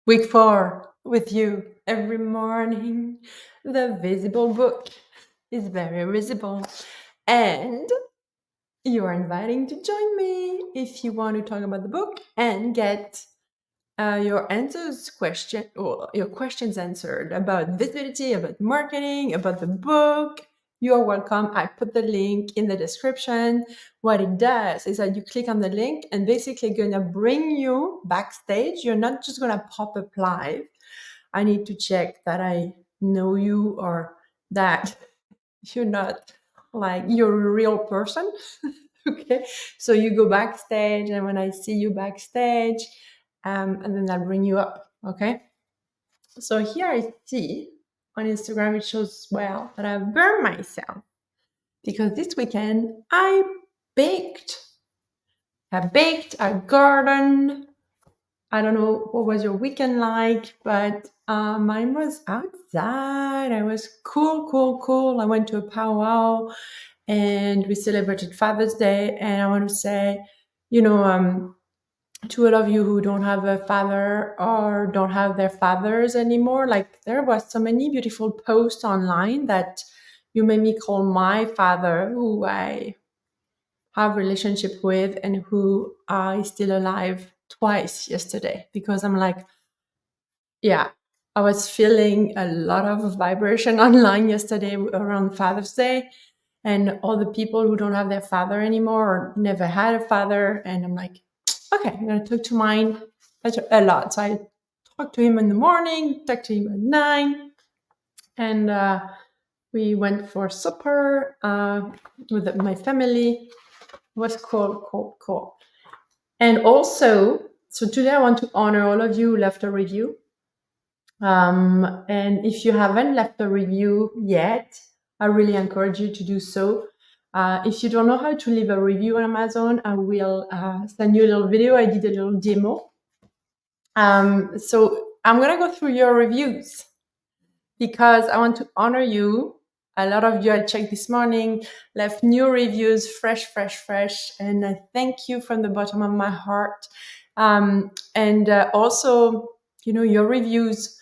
Week 4 with you every morning. The visible book is very visible. And you are inviting to join me if you want to talk about the book and get your your questions answered about visibility, about marketing, about the book. You are welcome. I put the link in the description. What it does is that you click on the link and basically gonna bring you backstage. You're not just gonna pop up live. I need to check that I know you or that you're not like you're a real person. Okay, so you go backstage, and when I see you backstage, and then I'll bring you up. Okay, so here I see on Instagram it shows well that I burned myself because this weekend baked. I baked, I gardened. I don't know what was your weekend like, but mine was outside. I was cool, cool, cool. I went to a powwow and we celebrated Father's Day. And I want to say, to all of you who don't have a father or don't have their fathers anymore, like there was so many beautiful posts online that you made me call my father, who I have relationship with and who is still alive, twice yesterday, because I'm like, yeah, I was feeling a lot of vibration online yesterday around Father's Day, and all the people who don't have their father anymore or never had a father. And I'm like, okay, I'm going to talk to mine a lot. So I talked to him in the morning, talked to him at 9, and we went for supper with my family. It was cool, cool, cool. And also, so today I want to honor all of you who left a review. And if you haven't left a review yet, I really encourage you to do so. If you don't know how to leave a review on Amazon, I will send you a little video. I did a little demo. So I'm going to go through your reviews because I want to honor you. A lot of you I checked this morning left new reviews, fresh. And I thank you from the bottom of my heart. And also, your reviews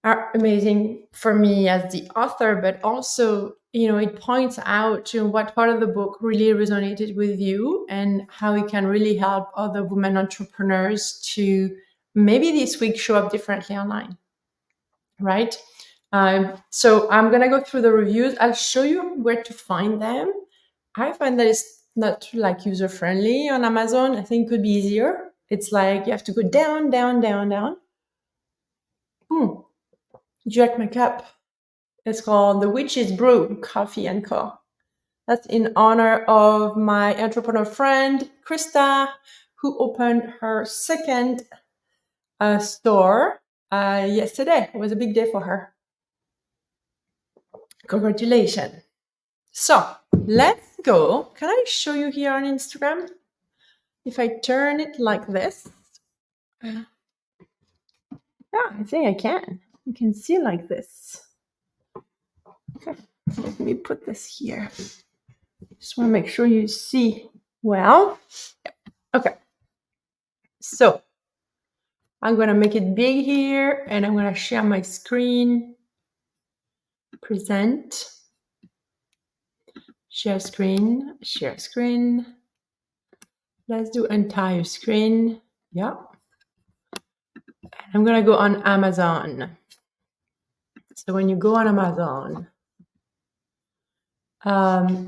are amazing for me as the author, but also, it points out what part of the book really resonated with you and how it can really help other women entrepreneurs to maybe this week show up differently online, right? So I'm going to go through the reviews. I'll show you where to find them. I find that it's not like user friendly on Amazon. I think it could be easier. It's like you have to go down. Jack my cup. It's called The Witch's Brew Coffee and Co. That's in honor of my entrepreneur friend, Krista, who opened her second store yesterday. It was a big day for her. Congratulations. So let's go. Can I show you here on Instagram? If I turn it like this. Yeah, I think I can. You can see like this. Okay, let me put this here. Just want to make sure you see well. Okay. So I'm going to make it big here and I'm going to share my screen. Present. Share screen. Let's do entire screen. Yeah. I'm going to go on Amazon. So when you go on Amazon, I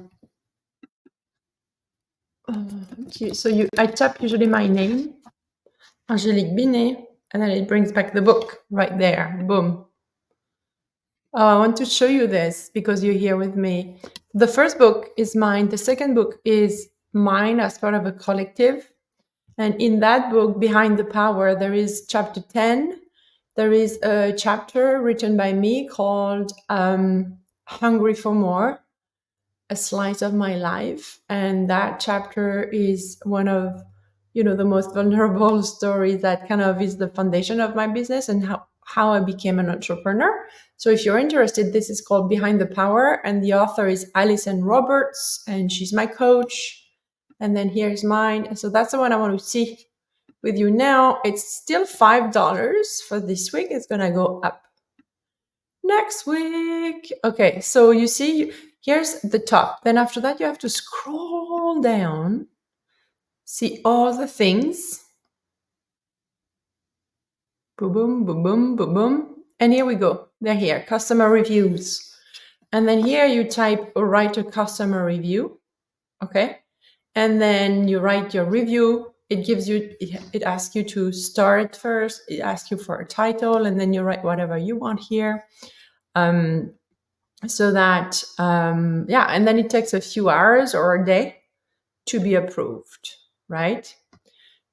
tap usually my name, Angélique Binet, and then it brings back the book right there. Boom. Oh, I want to show you this because you're here with me. The first book is mine. The second book is mine as part of a collective. And in that book, Behind the Power, there is chapter 10. There is a chapter written by me called Hungry for More, a slice of my life. And that chapter is one of, the most vulnerable stories that kind of is the foundation of my business and how I became an entrepreneur. So if you're interested, this is called Behind the Power, and the author is Alison Roberts, and she's my coach. And then here's mine. So that's the one I want to see. with you now. It's still $5 for this week. It's gonna go up next week. Okay, so you see, here's the top. Then after that, you have to scroll down, see all the things. Boom, boom, boom, boom, boom, boom. And here we go. They're here, customer reviews. And then here you type or write a customer review. Okay. And then you write your review. It gives you, it asks you to start first. It asks you for a title, and then you write whatever you want here. So that, yeah, and then it takes a few hours or a day to be approved, right?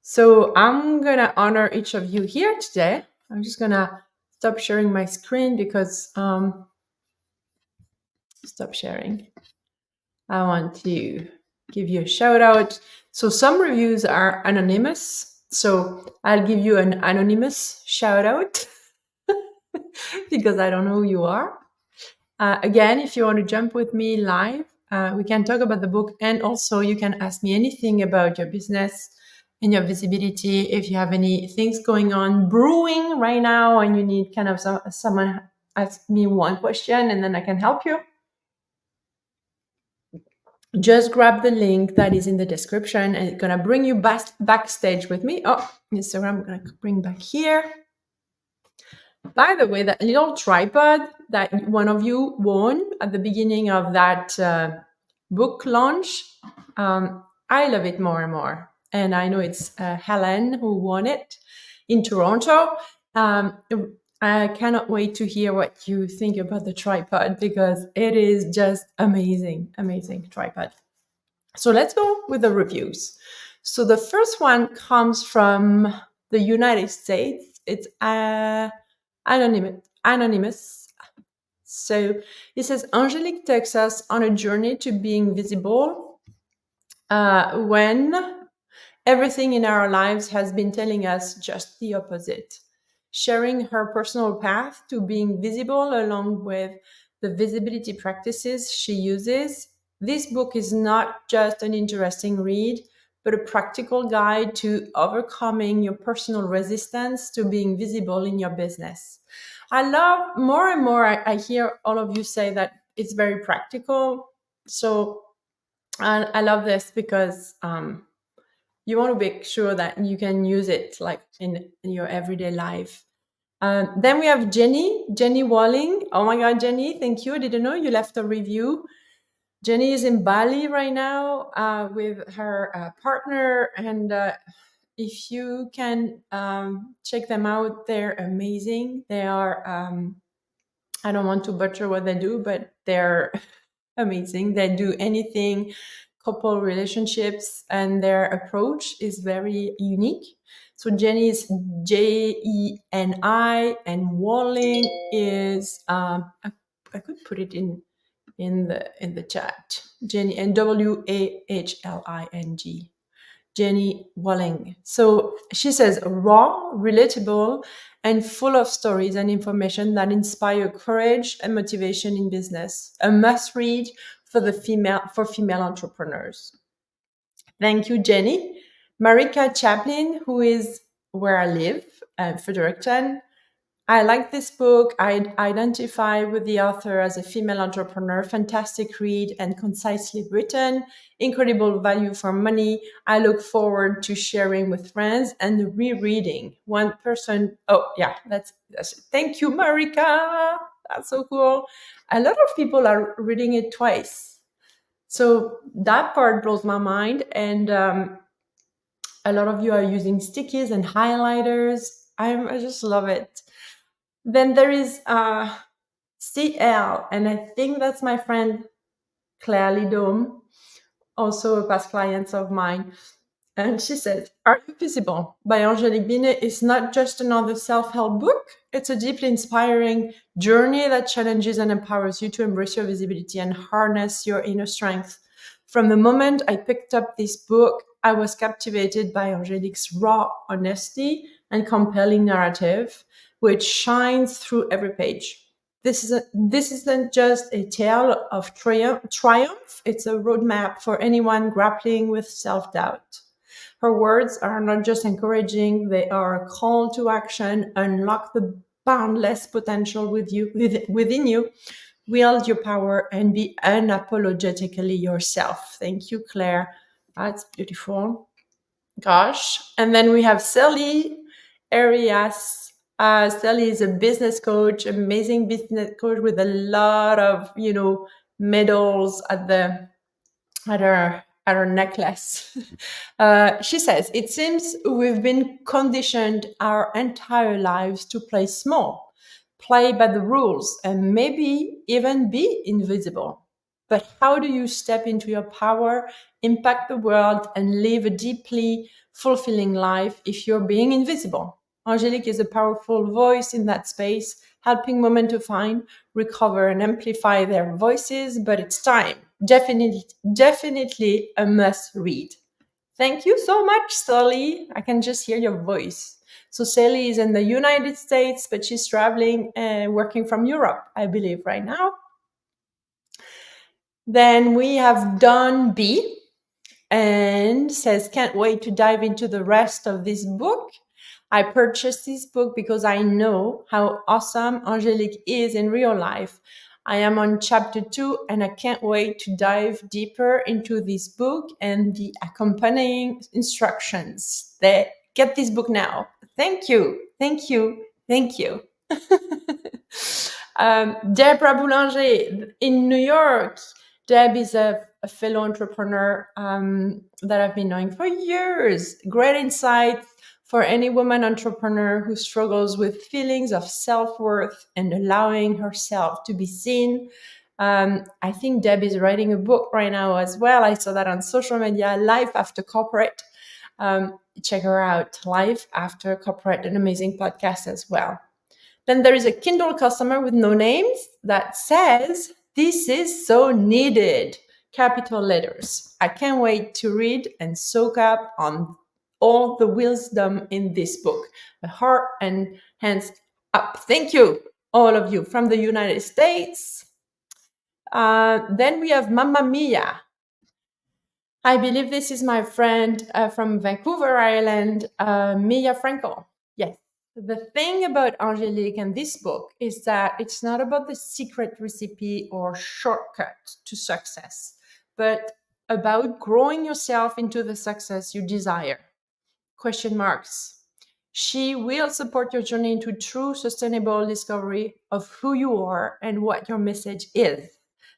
So I'm going to honor each of you here today. I'm just going to stop sharing my screen because, stop sharing. I want to give you a shout out. So some reviews are anonymous. So I'll give you an anonymous shout out because I don't know who you are. Again, if you want to jump with me live, we can talk about the book, and also you can ask me anything about your business and your visibility. If you have any things going on brewing right now and you need kind of someone ask me one question and then I can help you, just grab the link that is in the description and it's going to bring you backstage with me. Oh, Instagram, I'm going to bring back here. By the way, that little tripod that one of you won at the beginning of that book launch, I love it more and more. And I know it's Helen who won it in Toronto. I cannot wait to hear what you think about the tripod because it is just amazing, amazing tripod. So let's go with the reviews. So the first one comes from the United States. It's anonymous. So it says, Angelique takes us on a journey to being visible when everything in our lives has been telling us just the opposite. Sharing her personal path to being visible along with the visibility practices she uses, this book is not just an interesting read, but a practical guide to overcoming your personal resistance to being visible in your business. I love more and more, I hear all of you say that it's very practical. So I love this because you want to make sure that you can use it like in your everyday life. Then we have Jenny Walling. Oh my God, Jenny, thank you. I didn't know you left a review. Jenny is in Bali right now with her partner. And if you can check them out, they're amazing. They are, I don't want to butcher what they do, but they're amazing. They do anything couple relationships, and their approach is very unique. So Jenny is Jeni, and Walling is I could put it in the chat. Jenny, and Wahling. Jenny Walling. So she says raw, relatable, and full of stories and information that inspire courage and motivation in business. A must read for female entrepreneurs. Thank you, Jenny. Marika Chaplin, who is where I live, Fredericton. I like this book. I identify with the author as a female entrepreneur. Fantastic read and concisely written. Incredible value for money. I look forward to sharing with friends and rereading. One person. Oh, yeah, that's it. Thank you, Marika. That's so cool. A lot of people are reading it twice. So that part blows my mind. And a lot of you are using stickies and highlighters. I just love it. Then there is CL, and I think that's my friend Claire Lidom, also a past client of mine. And she said, Are You Visible by Angelique Binet is not just another self-help book. It's a deeply inspiring journey that challenges and empowers you to embrace your visibility and harness your inner strength. From the moment I picked up this book, I was captivated by Angelique's raw honesty and compelling narrative, which shines through every page. This isn't just a tale of triumph. It's a roadmap for anyone grappling with self-doubt. Her words are not just encouraging, they are a call to action. Unlock the boundless potential within you. Wield your power and be unapologetically yourself. Thank you, Claire. That's beautiful. Gosh. And then we have Sally Arias. Sally is a business coach, amazing business coach with a lot of, medals at her necklace. She says, it seems we've been conditioned our entire lives to play small, play by the rules, and maybe even be invisible. But how do you step into your power, impact the world, and live a deeply fulfilling life if you're being invisible? Angelique is a powerful voice in that space, helping women to find, recover, and amplify their voices. But it's time. Definitely a must read. Thank you so much, Sally. I can just hear your voice. So Sally is in the United States, but she's traveling and working from Europe, I believe, right now. Then we have Don B, and says, can't wait to dive into the rest of this book. I purchased this book because I know how awesome Angelique is in real life. I am on chapter 2 and I can't wait to dive deeper into this book and the accompanying instructions. Get this book now. Thank you. Thank you. Thank you. Deborah Boulanger in New York. Deb is a fellow entrepreneur that I've been knowing for years. Great insight for any woman entrepreneur who struggles with feelings of self-worth and allowing herself to be seen. I think Deb is writing a book right now as well. I saw that on social media, Life After Corporate. Check her out, Life After Corporate, an amazing podcast as well. Then there is a Kindle customer with no names that says, this is so needed. Capital letters. I can't wait to read and soak up on all the wisdom in this book. A heart and hands up. Thank you, all of you from the United States. Then we have Mamma Mia. I believe this is my friend from Vancouver, Ireland, Mia Frankel. Yes. The thing about Angelique and this book is that it's not about the secret recipe or shortcut to success, but about growing yourself into the success you desire. Question marks. She will support your journey into true sustainable discovery of who you are and what your message is.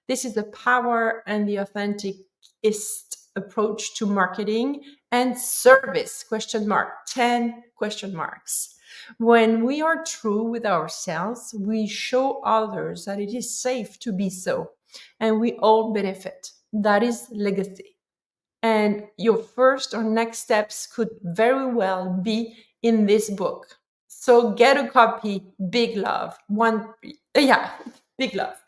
This is the power and the authenticist approach to marketing and service. Question mark. 10 question marks. When we are true with ourselves, we show others that it is safe to be so, and we all benefit. That is legacy. And your first or next steps could very well be in this book. So get a copy. Big love. Big love.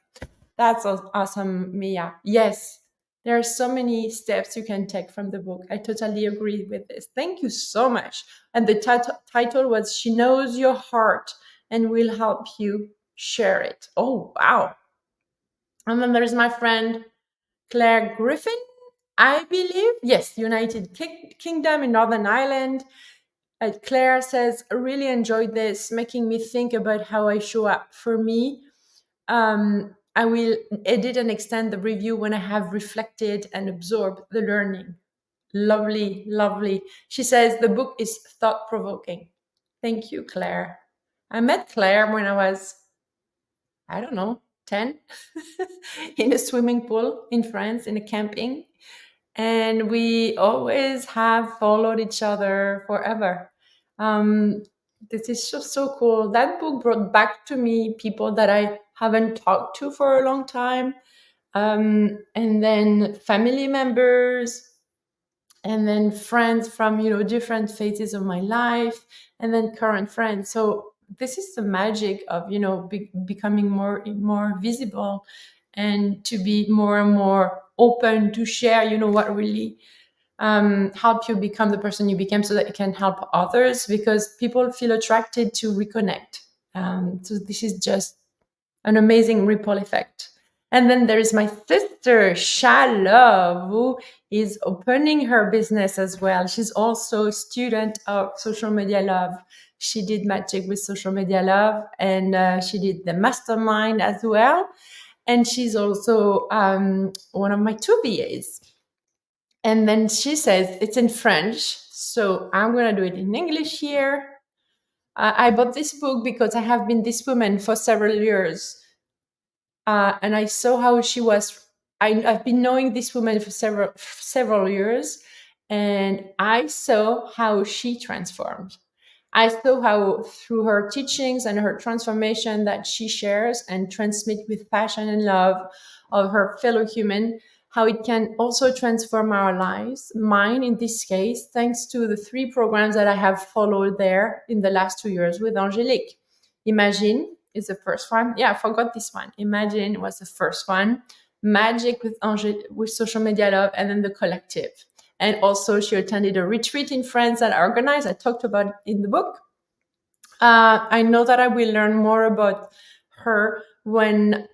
That's awesome, Mia. Yes, there are so many steps you can take from the book. I totally agree with this. Thank you so much. And the title was She Knows Your Heart and Will Help You Share It. Oh, wow. And then there's my friend Claire Griffin, I believe. Yes, United Kingdom in Northern Ireland. Claire says, I really enjoyed this, making me think about how I show up. For me, I will edit and extend the review when I have reflected and absorbed the learning. Lovely, lovely. She says the book is thought-provoking. Thank you, Claire. I met Claire when I was, I don't know, 10 in a swimming pool in France in a camping. And we always have followed each other forever. This is just so cool. That book brought back to me people that I haven't talked to for a long time. And then family members, and then friends from, different phases of my life, and then current friends. So this is the magic of, becoming more visible and to be more and more open to share, what really help you become the person you became so that you can help others, because people feel attracted to reconnect. So this is just an amazing ripple effect. And then there is my sister, Shalov, who is opening her business as well. She's also a student of Social Media Love. She did magic with Social Media Love, and she did the mastermind as well. And she's also one of my two VAs. And then she says it's in French, so I'm going to do it in English here. I bought this book because I have been this woman for several years. And I saw how she was. I've been knowing this woman for several years, and I saw how she transformed. I saw how through her teachings and her transformation that she shares and transmit with passion and love of her fellow human, how it can also transform our lives. Mine, in this case, thanks to the three programs that I have followed there in the last 2 years with Angélique. Imagine is the first one. Yeah, I forgot this one. Imagine was the first one. Magic with with Social Media Love, and then the collective. And also, she attended a retreat in France that I organized. I talked about in the book. I know that I will learn more about her when,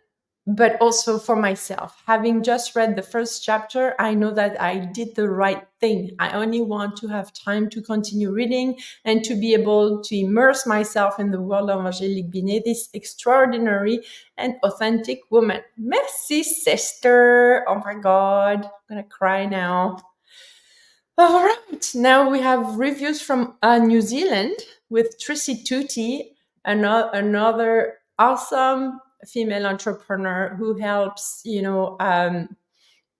but also for myself. Having just read the first chapter, I know that I did the right thing. I only want to have time to continue reading and to be able to immerse myself in the world of Angélique Binet, this extraordinary and authentic woman. Merci, sister. Oh my God, I'm gonna cry now. All right, now we have reviews from New Zealand with Tracy Tutti, another awesome female entrepreneur who helps,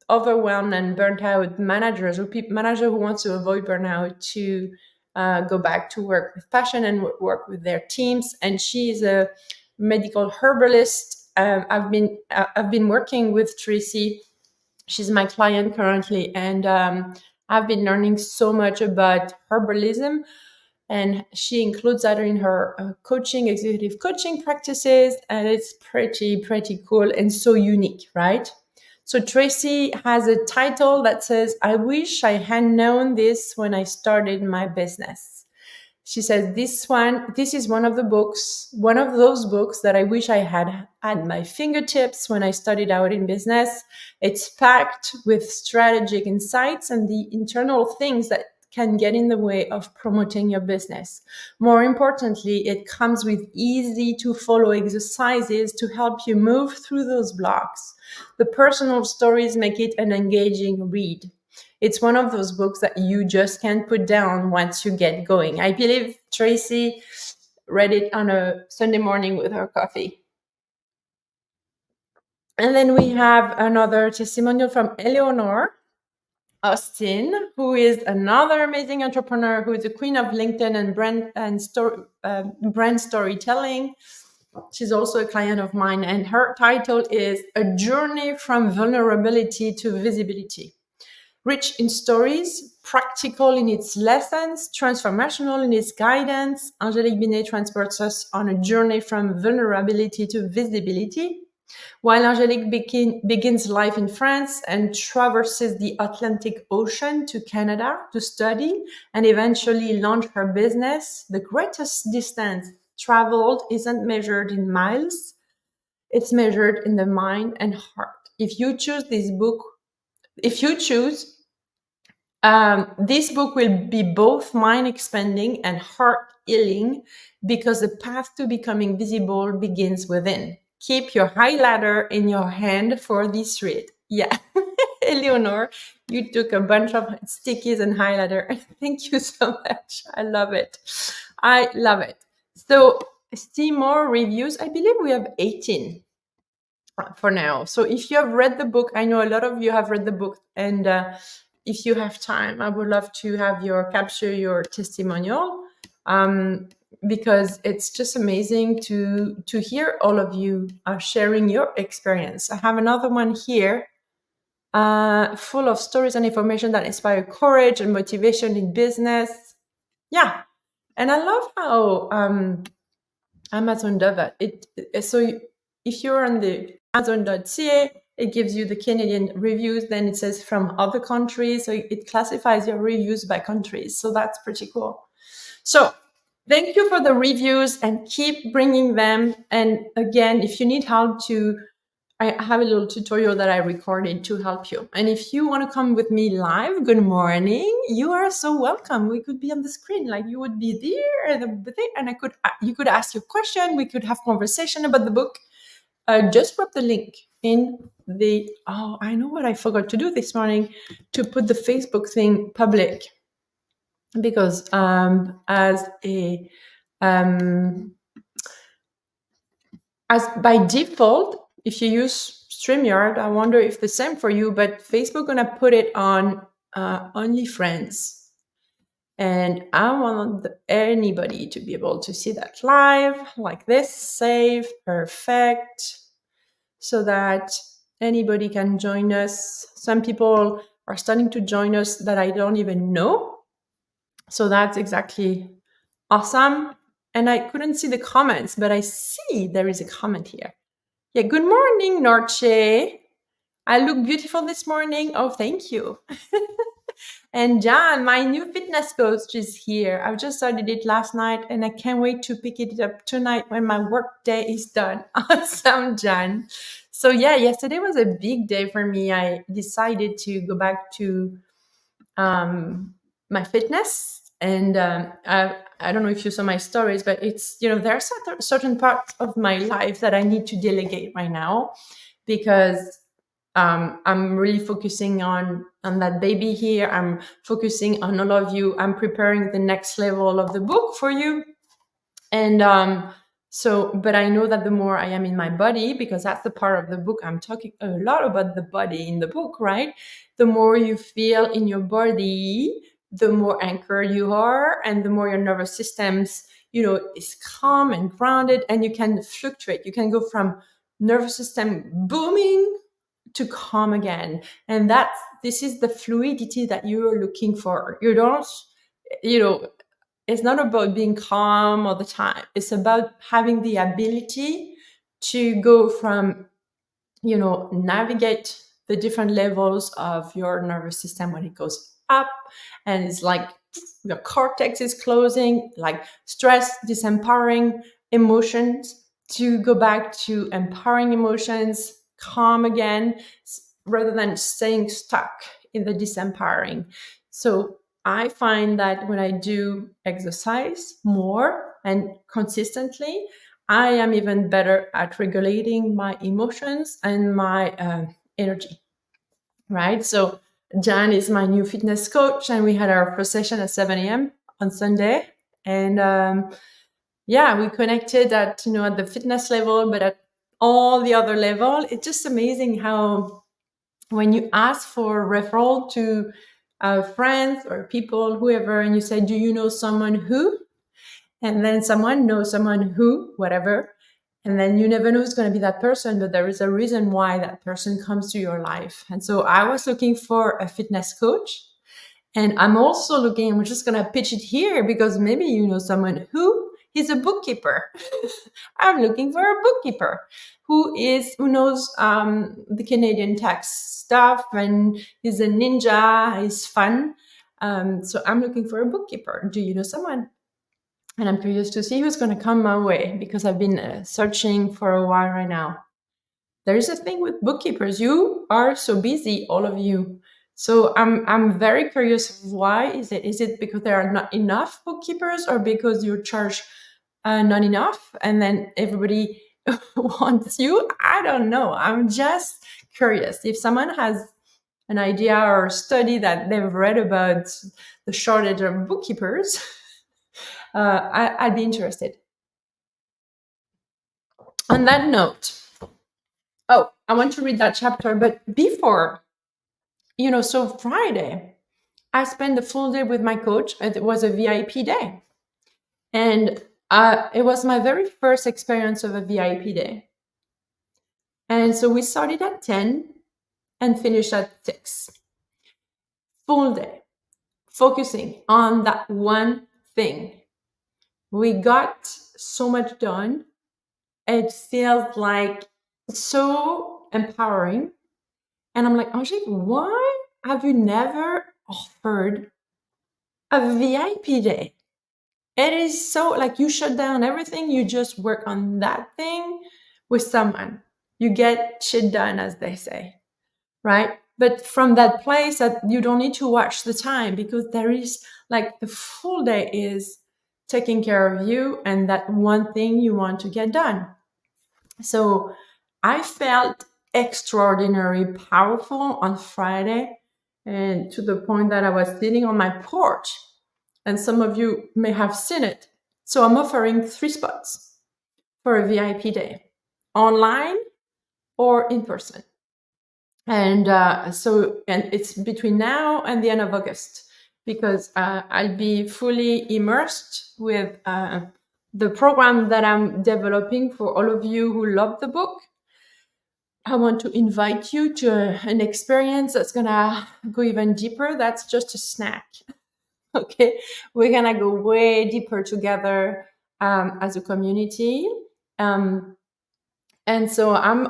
overwhelmed and burnt out managers or manager who wants to avoid burnout to go back to work with passion and work with their teams. And she is a medical herbalist. I've been working with Tracy. She's my client currently, and I've been learning so much about herbalism, and she includes that in her executive coaching practices, and it's pretty cool and so unique, right? So Tracy has a title that says, "I wish I had known this when I started my business." She says, this is one of those books that I wish I had at my fingertips when I started out in business. It's packed with strategic insights and the internal things that can get in the way of promoting your business. More importantly, it comes with easy to follow exercises to help you move through those blocks. The personal stories make it an engaging read. It's one of those books that you just can't put down once you get going. I believe Tracy read it on a Sunday morning with her coffee. And then we have another testimonial from Eleanor Austin, who is another amazing entrepreneur who is the queen of LinkedIn and brand storytelling. She's also a client of mine, and her title is A Journey from Vulnerability to Visibility. Rich in stories, practical in its lessons, transformational in its guidance, Angélique Binet transports us on a journey from vulnerability to visibility. While Angélique begins life in France and traverses the Atlantic Ocean to Canada to study and eventually launch her business, the greatest distance traveled isn't measured in miles, it's measured in the mind and heart. If you choose, this book will be both mind expanding and heart healing because the path to becoming visible begins within. Keep your highlighter in your hand for this read. Yeah, Eleanor, you took a bunch of stickies and highlighter. Thank you so much. I love it. I love it. So, see more reviews. I believe we have 18 for now. So if you have read the book, I know a lot of you have read the book, and if you have time, I would love to have capture your testimonial, because it's just amazing to hear all of you sharing your experience. I have another one here, full of stories and information that inspire courage and motivation in business. Yeah, and I love how Amazon does that. If you're on the Amazon.ca, it gives you the Canadian reviews. Then it says from other countries. So it classifies your reviews by countries. So that's pretty cool. So thank you for the reviews and keep bringing them. And again, if you need help to I have a little tutorial that I recorded to help you. And if you want to come with me live, good morning. You are so welcome. We could be on the screen, like you would be there, and you could ask your question. We could have conversation about the book. Just drop the link in the. Oh, I know what I forgot to do this morning, to put the Facebook thing public, because as by default, if you use StreamYard, I wonder if the same for you, but Facebook gonna put it on only friends. And I want anybody to be able to see that live, like this, save, perfect, so that anybody can join us. Some people are starting to join us that I don't even know. So that's exactly awesome. And I couldn't see the comments, but I see there is a comment here. Yeah, good morning, Norche. I look beautiful this morning. Oh, thank you. And John, my new fitness coach, is here. I've just started it last night and I can't wait to pick it up tonight when my work day is done. Awesome, John. So yeah, yesterday was a big day for me. I decided to go back to my fitness. And I don't know if you saw my stories, but it's, there are certain parts of my life that I need to delegate right now, because I'm really focusing on that baby here. I'm focusing on all of you. I'm preparing the next level of the book for you. And but I know that the more I am in my body, because that's the part of the book, I'm talking a lot about the body in the book, right? The more you feel in your body, the more anchored you are, and the more your nervous systems, is calm and grounded, and you can fluctuate. You can go from nervous system booming to calm again. And this is the fluidity that you're looking for. You don't, it's not about being calm all the time. It's about having the ability to go from, navigate the different levels of your nervous system when it goes up, and it's like your cortex is closing, like stress, disempowering emotions, to go back to empowering emotions, calm again, rather than staying stuck in the disempowering. So I find that when I do exercise more and consistently, I am even better at regulating my emotions and my energy, right? So Jan is my new fitness coach, and we had our first session at 7 a.m. on Sunday. And yeah, we connected at, at the fitness level, but at all the other level. It's just amazing how when you ask for referral to friends or people, whoever, and you say, do you know someone who? And then someone knows someone who, whatever. And then you never know who's going to be that person, but there is a reason why that person comes to your life. And so I was looking for a fitness coach. And I'm also looking, I'm just going to pitch it here, because maybe you know someone who is a bookkeeper. I'm looking for a bookkeeper who knows the Canadian tax stuff, and is a ninja, is fun. So I'm looking for a bookkeeper. Do you know someone? And I'm curious to see who's going to come my way, because I've been searching for a while right now. There is a thing with bookkeepers. You are so busy, all of you. So I'm very curious. Why is it? Is it because there are not enough bookkeepers, or because you charge not enough, and then everybody wants you? I don't know. I'm just curious. If someone has an idea or study that they've read about the shortage of bookkeepers, I'd be interested. On that note, I want to read that chapter, but before, so Friday, I spent the full day with my coach. It was a VIP day. And it was my very first experience of a VIP day. And so we started at 10 and finished at 6. Full day, focusing on that one thing. We got so much done. It feels like so empowering. And I'm like, Angelique, why have you never offered a VIP day? It is so like you shut down everything, you just work on that thing with someone. you get shit done, as they say, right? But from that place that you don't need to watch the time, because there is like the full day is taking care of you and that one thing you want to get done. So I felt extraordinarily powerful on Friday, and to the point that I was sitting on my porch, and some of you may have seen it. So I'm offering 3 spots for a VIP day, online or in person. And and it's between now and the end of August, because I'll be fully immersed with the program that I'm developing for all of you who love the book. I want to invite you to an experience that's gonna go even deeper. That's just a snack. Okay, we're gonna go way deeper together as a community. Um, and so I'm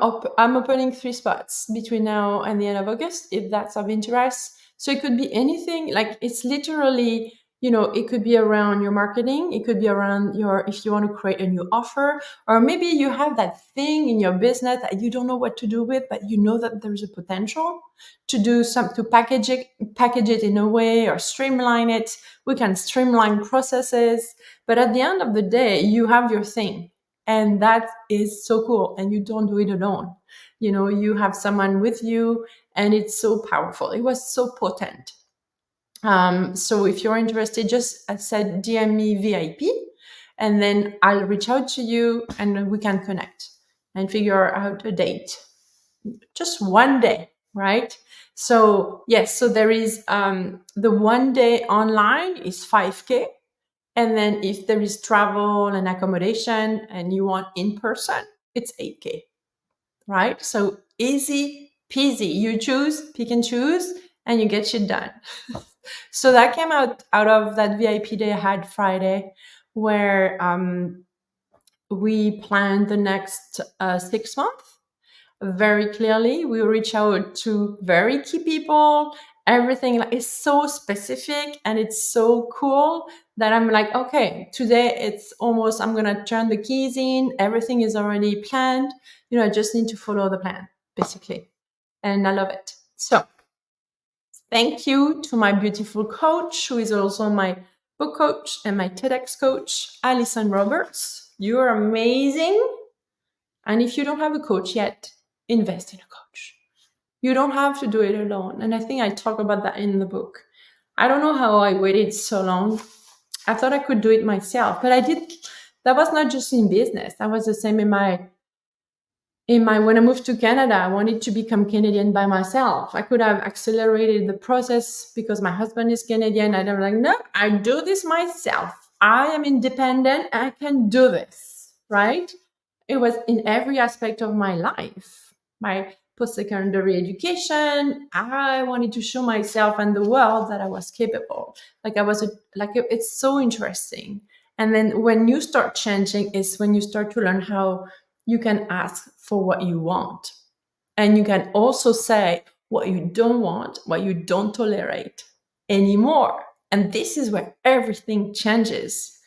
opening 3 spots between now and the end of August, if that's of interest. So it could be anything. Like, it's literally, it could be around your marketing. It could be around if you want to create a new offer, or maybe you have that thing in your business that you don't know what to do with, but you know that there's a potential to do to package it in a way, or streamline it. We can streamline processes, but at the end of the day, you have your thing. And that is so cool. And you don't do it alone. You have someone with you, and it's so powerful. It was so potent. So if you're interested, just, I said, DM me VIP, and then I'll reach out to you and we can connect and figure out a date. Just one day, right? So yes, so there is the one day online is 5K. And then if there is travel and accommodation and you want in person, it's 8K, right? So easy peasy. You choose, pick and choose, and you get shit done. So that came out of that VIP day I had Friday, where we planned the next 6 months very clearly. We reach out to very key people. Everything is so specific and it's so cool that I'm like, okay, today it's almost, I'm going to turn the keys in. Everything is already planned. I just need to follow the plan, basically. And I love it. So thank you to my beautiful coach, who is also my book coach and my TEDx coach, Alison Roberts. You're amazing. And if you don't have a coach yet, invest in a coach. You don't have to do it alone. And I think I talk about that in the book. I don't know how I waited so long. I thought I could do it myself, but I did. That was not just in business. That was the same in my when I moved to Canada. I wanted to become Canadian by myself. I could have accelerated the process because my husband is Canadian. And I'm like, no, I do this myself. I am independent. I can do this, right? It was in every aspect of my life. My post-secondary education, I wanted to show myself and the world that I was capable. It's so interesting. And then when you start changing is when you start to learn how you can ask for what you want. And you can also say what you don't want, what you don't tolerate anymore. And this is where everything changes,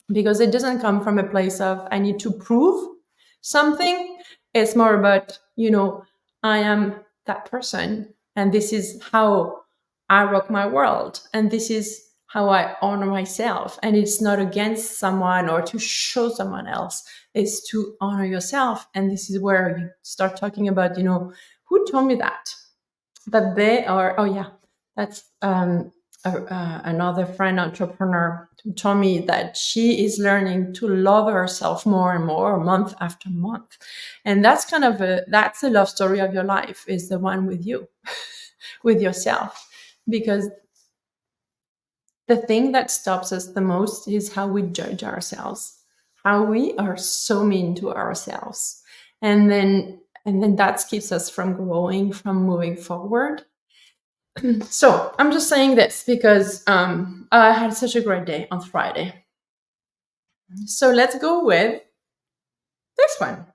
because it doesn't come from a place of I need to prove something. It's more about, I am that person, and this is how I rock my world, and this is how I honor myself. And it's not against someone or to show someone else, it's to honor yourself. And this is where you start talking about, who told me that they are, oh yeah, that's another friend entrepreneur who told me that she is learning to love herself more and more month after month. And that's that's the love story of your life, is the one with you, with yourself. Because the thing that stops us the most is how we judge ourselves, how we are so mean to ourselves. And then that keeps us from growing, from moving forward. So I'm just saying this because I had such a great day on Friday. So let's go with this one.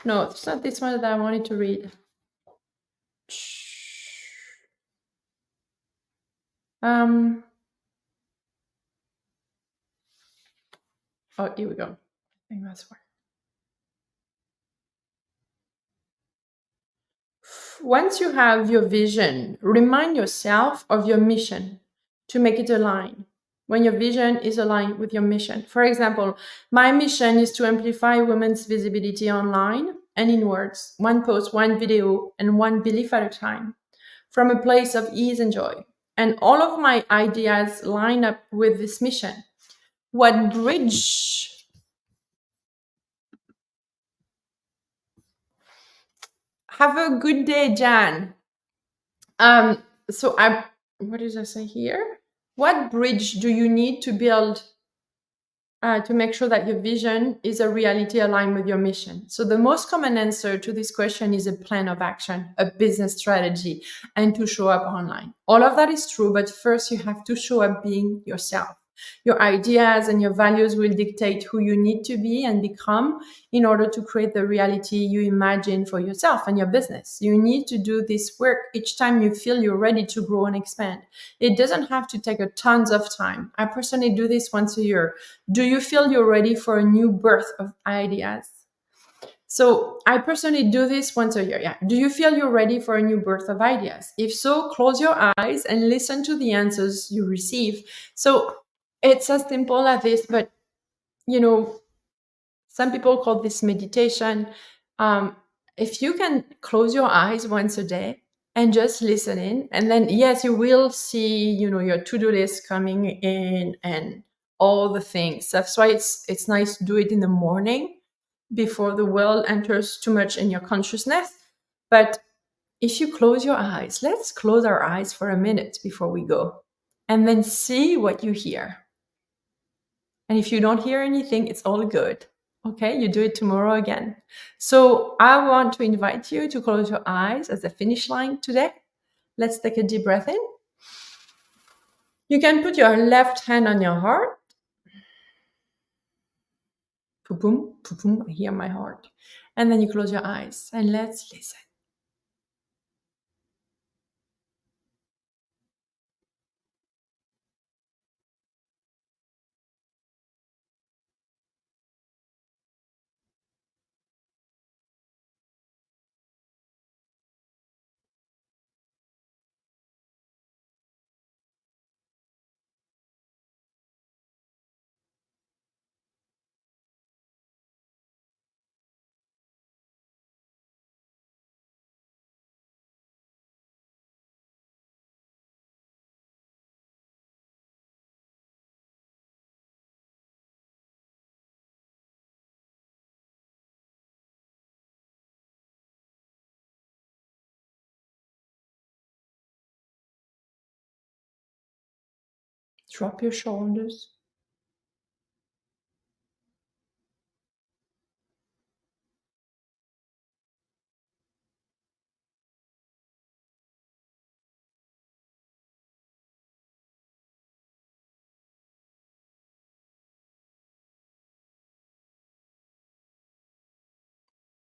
No, it's not this one that I wanted to read. Um. Oh, here we go. I think that's where. Once you have your vision, remind yourself of your mission to make it align. When your vision is aligned with your mission. For example, my mission is to amplify women's visibility online and in words, one post, one video, and one belief at a time, from a place of ease and joy. And all of my ideas line up with this mission. What bridge? Have a good day, Jan. Um, so I, what did I say here? What bridge do you need to build to make sure that your vision is a reality aligned with your mission? So the most common answer to this question is a plan of action, a business strategy, and to show up online. All of that is true, but first you have to show up being yourself. Your ideas and your values will dictate who you need to be and become in order to create the reality you imagine for yourself and your business. You need to do this work each time you feel you're ready to grow and expand. It doesn't have to take a tons of time. I personally do this once a year. Do you feel you're ready for a new birth of ideas? So I personally do this once a year. Yeah. Do you feel you're ready for a new birth of ideas? If so, close your eyes and listen to the answers you receive. So it's as simple as this, but you know, some people call this meditation. Um, if you can close your eyes once a day and just listen in, and then yes, you will see, your to-do list coming in and all the things. That's why it's nice to do it in the morning before the world enters too much in your consciousness. But if you close your eyes, let's close our eyes for a minute before we go, and then see what you hear. And if you don't hear anything, it's all good. Okay, you do it tomorrow again. So I want to invite you to close your eyes as a finish line today. Let's take a deep breath in. You can put your left hand on your heart. Poo-boom, poo-boom, I hear my heart. And then you close your eyes and let's listen. Drop your shoulders.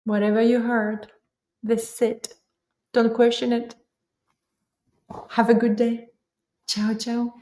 Whatever you heard, this is it. Don't question it. Have a good day. Ciao, ciao.